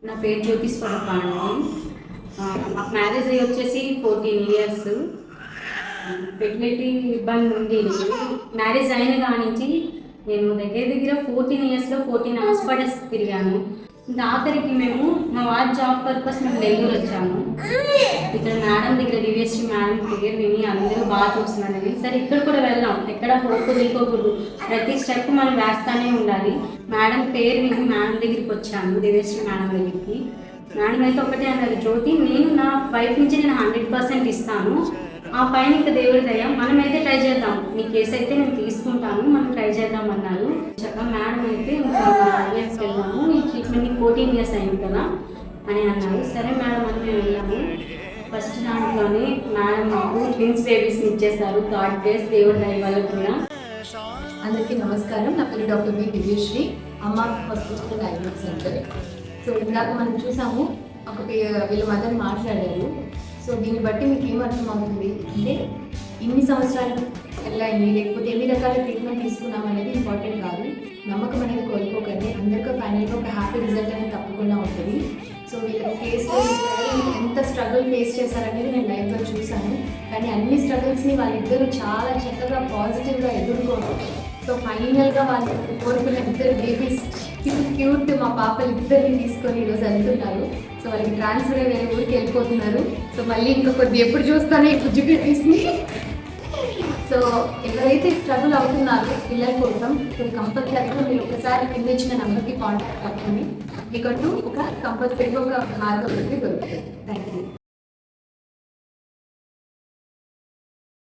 నా పేరు జ్యోతి స్వరూప అండి. నాకు మ్యారేజ్ అయ్యి వచ్చేసి 14 ఇయర్స్. ఫెర్టిలిటీ ఇబ్బంది ఉంది. మ్యారేజ్ అయిన కాడి నుంచి నేను దగ్గర దగ్గర 14 ఇయర్స్లో 14 హాస్పిటల్స్ తిరిగాను. ఇంకా ఆఖరికి మేము మా వారి జాబ్ పర్పస్ మేము నెల్లూరు వచ్చాము. ఇక్కడ మేడం దగ్గర దివ్యశ్రీ మేడం పేరు విని అందరూ బాగా చూస్తున్నారని సరే ఇక్కడ కూడా వెళ్దాం, ఎక్కడ హోప్ తీసుకోకూడదు, ప్రతి స్టెప్ మనం వేస్తానే ఉండాలి. మేడం పేరు విని మేడం దగ్గరికి వచ్చాను, దివ్యశ్రీ మేడం దగ్గరికి. మేడం అయితే ఒకటే అన్నారు, జ్యోతి నేను నా వైపు నుంచి నేను 100% ఇస్తాను, ఆ పైన ఇంకా దేవుడి దయ, మనమైతే ట్రై చేద్దాం, నీ కేసు అయితే నేను తీసుకుంటాను, మనం ట్రై చేద్దాం అన్నారు. చక్కగా మేడం అయితే ఇంకా ఐఎఫ్కి వెళ్ళాము, ఈ ట్రీట్మెంట్ 14 ఇయర్స్ అయింది కదా అని అన్నారు. సరే మేడం అని మేము వెళ్ళాము. ఫస్ట్ దాంట్లోనే మేడం మాకు ట్విన్స్ బేబీస్ని ఇచ్చేస్తారు. థర్డ్ డేస్ దేవుడి దయ వల్ల కూడా. అందరికీ నమస్కారం. నా పేరు డాక్టర్ బి దివ్యశ్రీ, అమ్మ హాస్పిటల్ డయాగ్నోస్ సెంటర్. సో ఇందాక మనం చూసాము, ఒక వీళ్ళ మదర్ మాట్లాడారు. సో దీన్ని బట్టి మీకు ఏమర్థం అవుతుంది అంటే ఇన్ని సంవత్సరాలు ఎలా అయింది, లేకపోతే ఎన్ని రకాల ట్రీట్మెంట్ తీసుకున్నాం అనేది ఇంపార్టెంట్ కాదు. నమ్మకం అనేది కోల్పోకండి. అందరికీ ఫైనల్గా ఒక హ్యాపీ రిజల్ట్ అనేది తప్పకుండా ఉంటుంది. సో వీళ్ళ కేసు ఎంత స్ట్రగుల్ ఫేస్ చేశారనేది నేను లైఫ్లో చూశాను. కానీ అన్ని స్ట్రగుల్స్ని వాళ్ళిద్దరూ చాలా చక్కగా పాజిటివ్గా ఎదుర్కోవడం. సో ఫైనల్గా వాళ్ళు కోరుకున్న ఇద్దరు బేబీస్ క్యూట్ మా పాపలు ఇద్దరిని తీసుకొని ఈరోజు వెళ్తున్నారు. సో వాళ్ళకి ట్రాన్స్ఫర్ అయ్యి వేరే ఊరికి వెళ్ళిపోతున్నారు. సో మళ్ళీ ఇంకా కొద్ది ఎప్పుడు చూస్తానే ఈ బుజ్జి బేబీస్ని. సో ఎవరైతే స్ట్రగుల్ అవుతున్నారో పిల్లల కోసం సో కంపల్సరీగా మీరు ఒకసారి కింద ఇచ్చిన నెంబర్కి కాంటాక్ట్ అవ్వండి. మీకంటూ ఒక కంపల్సరీగా ఒక మార్గం దొరుకుతుంది. Thank you.